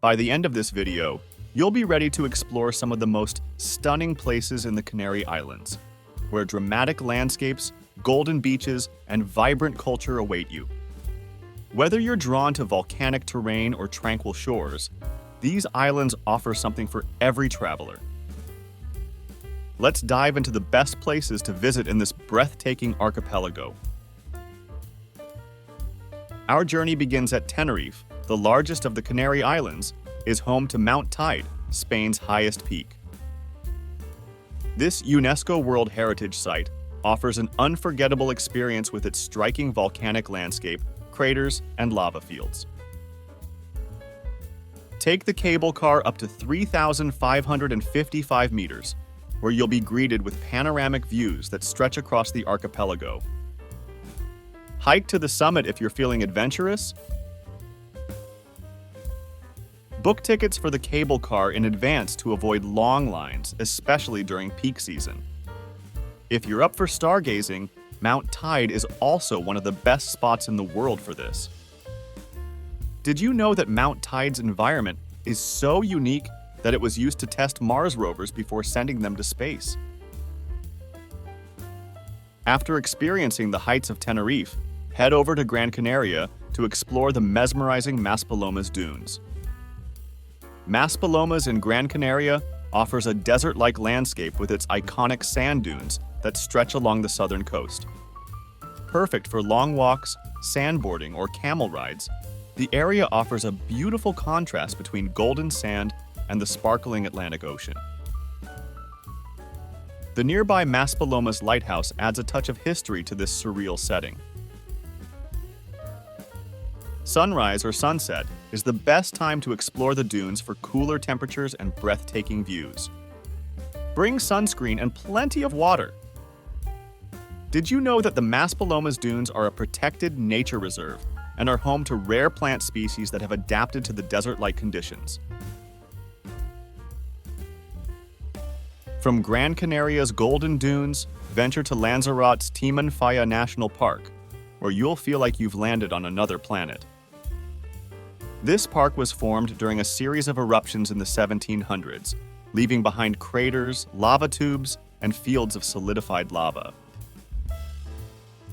By the end of this video, you'll be ready to explore some of the most stunning places in the Canary Islands, where dramatic landscapes, golden beaches, and vibrant culture await you. Whether you're drawn to volcanic terrain or tranquil shores, these islands offer something for every traveler. Let's dive into the best places to visit in this breathtaking archipelago. Our journey begins at Tenerife. The largest of the Canary Islands, is home to Mount Teide, Spain's highest peak. This UNESCO World Heritage site offers an unforgettable experience with its striking volcanic landscape, craters, and lava fields. Take the cable car up to 3,555 meters, where you'll be greeted with panoramic views that stretch across the archipelago. Hike to the summit if you're feeling adventurous. Book tickets for the cable car in advance to avoid long lines, especially during peak season. If you're up for stargazing, Mount Teide is also one of the best spots in the world for this. Did you know that Mount Teide's environment is so unique that it was used to test Mars rovers before sending them to space? After experiencing the heights of Tenerife, head over to Gran Canaria to explore the mesmerizing Maspalomas dunes. Maspalomas in Gran Canaria offers a desert-like landscape with its iconic sand dunes that stretch along the southern coast. Perfect for long walks, sandboarding, or camel rides, the area offers a beautiful contrast between golden sand and the sparkling Atlantic Ocean. The nearby Maspalomas lighthouse adds a touch of history to this surreal setting. Sunrise or sunset is the best time to explore the dunes for cooler temperatures and breathtaking views. Bring sunscreen and plenty of water. Did you know that the Maspalomas dunes are a protected nature reserve and are home to rare plant species that have adapted to the desert-like conditions? From Gran Canaria's golden dunes, venture to Lanzarote's Timanfaya National Park, where you'll feel like you've landed on another planet. This park was formed during a series of eruptions in the 1700s, leaving behind craters, lava tubes, and fields of solidified lava.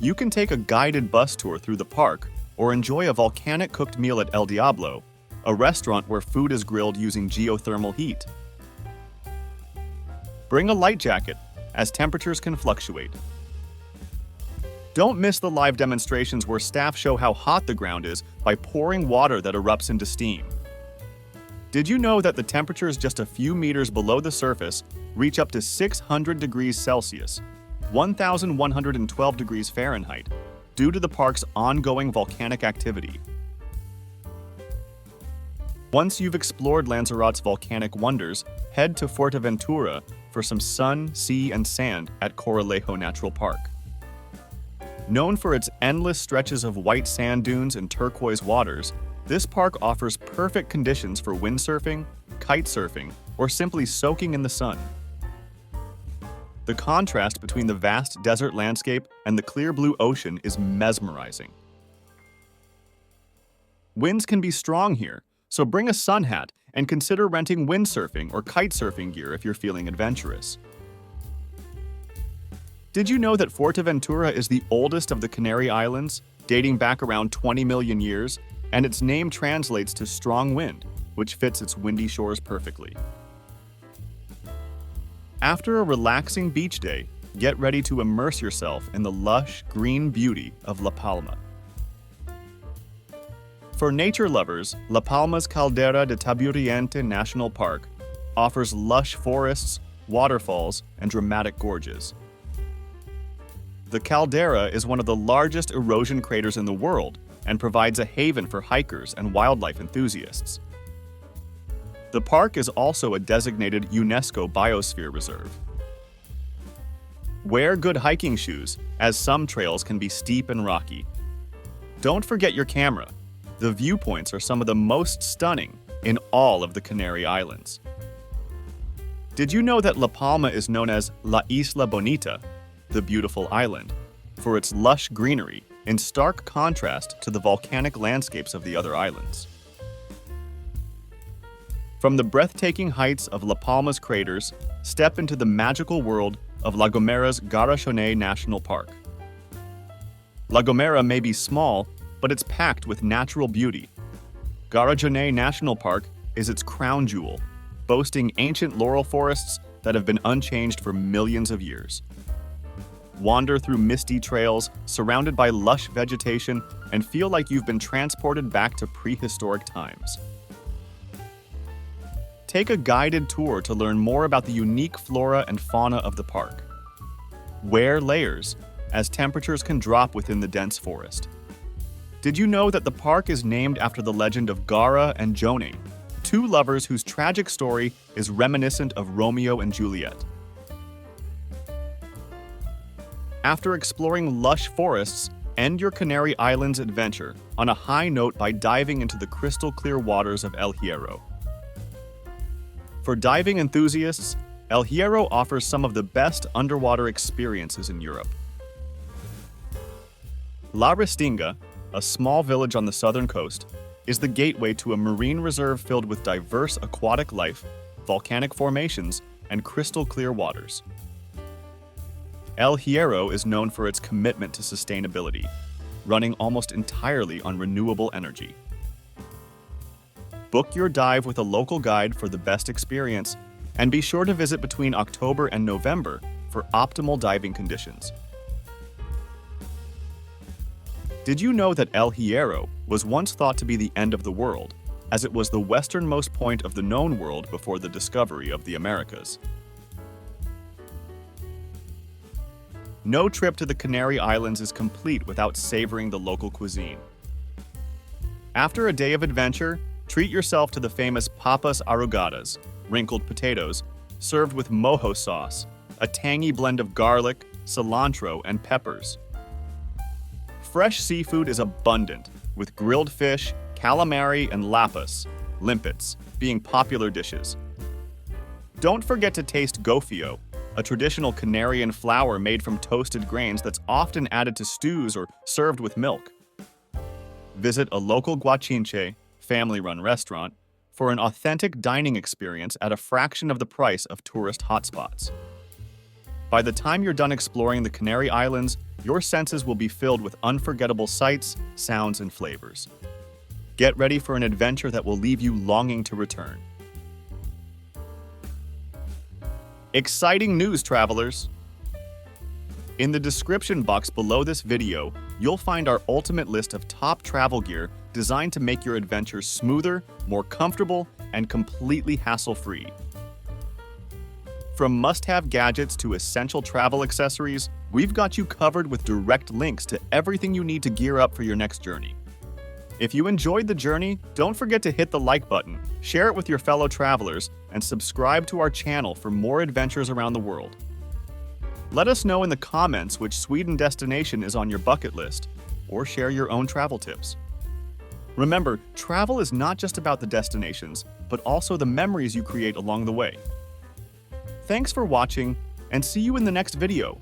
You can take a guided bus tour through the park or enjoy a volcanic cooked meal at El Diablo, a restaurant where food is grilled using geothermal heat. Bring a light jacket, as temperatures can fluctuate. Don't miss the live demonstrations where staff show how hot the ground is by pouring water that erupts into steam. Did you know that the temperatures just a few meters below the surface reach up to 600 degrees Celsius, 1,112 degrees Fahrenheit, due to the park's ongoing volcanic activity? Once you've explored Lanzarote's volcanic wonders, head to Fuerteventura for some sun, sea, and sand at Corralejo National Park. Known for its endless stretches of white sand dunes and turquoise waters, this park offers perfect conditions for windsurfing, kite surfing, or simply soaking in the sun. The contrast between the vast desert landscape and the clear blue ocean is mesmerizing. Winds can be strong here, so bring a sun hat and consider renting windsurfing or kite surfing gear if you're feeling adventurous. Did you know that Fuerteventura is the oldest of the Canary Islands, dating back around 20 million years, and its name translates to strong wind, which fits its windy shores perfectly? After a relaxing beach day, get ready to immerse yourself in the lush, green beauty of La Palma. For nature lovers, La Palma's Caldera de Taburiente National Park offers lush forests, waterfalls, and dramatic gorges. The Caldera is one of the largest erosion craters in the world and provides a haven for hikers and wildlife enthusiasts. The park is also a designated UNESCO Biosphere Reserve. Wear good hiking shoes, as some trails can be steep and rocky. Don't forget your camera. The viewpoints are some of the most stunning in all of the Canary Islands. Did you know that La Palma is known as La Isla Bonita, the beautiful island, for its lush greenery in stark contrast to the volcanic landscapes of the other islands? From the breathtaking heights of La Palma's craters, step into the magical world of La Gomera's Garajonay National Park. La Gomera may be small, but it's packed with natural beauty. Garajonay National Park is its crown jewel, boasting ancient laurel forests that have been unchanged for millions of years. Wander through misty trails surrounded by lush vegetation and feel like you've been transported back to prehistoric times. Take a guided tour to learn more about the unique flora and fauna of the park. Wear layers, as temperatures can drop within the dense forest. Did you know that the park is named after the legend of Gara and Jonay, two lovers whose tragic story is reminiscent of Romeo and Juliet? After exploring lush forests, end your Canary Islands adventure on a high note by diving into the crystal-clear waters of El Hierro. For diving enthusiasts, El Hierro offers some of the best underwater experiences in Europe. La Restinga, a small village on the southern coast, is the gateway to a marine reserve filled with diverse aquatic life, volcanic formations, and crystal-clear waters. El Hierro is known for its commitment to sustainability, running almost entirely on renewable energy. Book your dive with a local guide for the best experience, and be sure to visit between October and November for optimal diving conditions. Did you know that El Hierro was once thought to be the end of the world, as it was the westernmost point of the known world before the discovery of the Americas? No trip to the Canary Islands is complete without savoring the local cuisine. After a day of adventure, treat yourself to the famous papas arrugadas, wrinkled potatoes, served with mojo sauce, a tangy blend of garlic, cilantro, and peppers. Fresh seafood is abundant, with grilled fish, calamari, and lapas, limpets, being popular dishes. Don't forget to taste gofio, a traditional Canarian flour made from toasted grains that's often added to stews or served with milk. Visit a local guachinche, family-run restaurant, for an authentic dining experience at a fraction of the price of tourist hotspots. By the time you're done exploring the Canary Islands, your senses will be filled with unforgettable sights, sounds, and flavors. Get ready for an adventure that will leave you longing to return. Exciting news, travelers! In the description box below this video, you'll find our ultimate list of top travel gear designed to make your adventures smoother, more comfortable, and completely hassle-free. From must-have gadgets to essential travel accessories, we've got you covered with direct links to everything you need to gear up for your next journey. If you enjoyed the journey, don't forget to hit the like button, share it with your fellow travelers, and subscribe to our channel for more adventures around the world. Let us know in the comments which Sweden destination is on your bucket list, or share your own travel tips. Remember, travel is not just about the destinations, but also the memories you create along the way. Thanks for watching, and see you in the next video.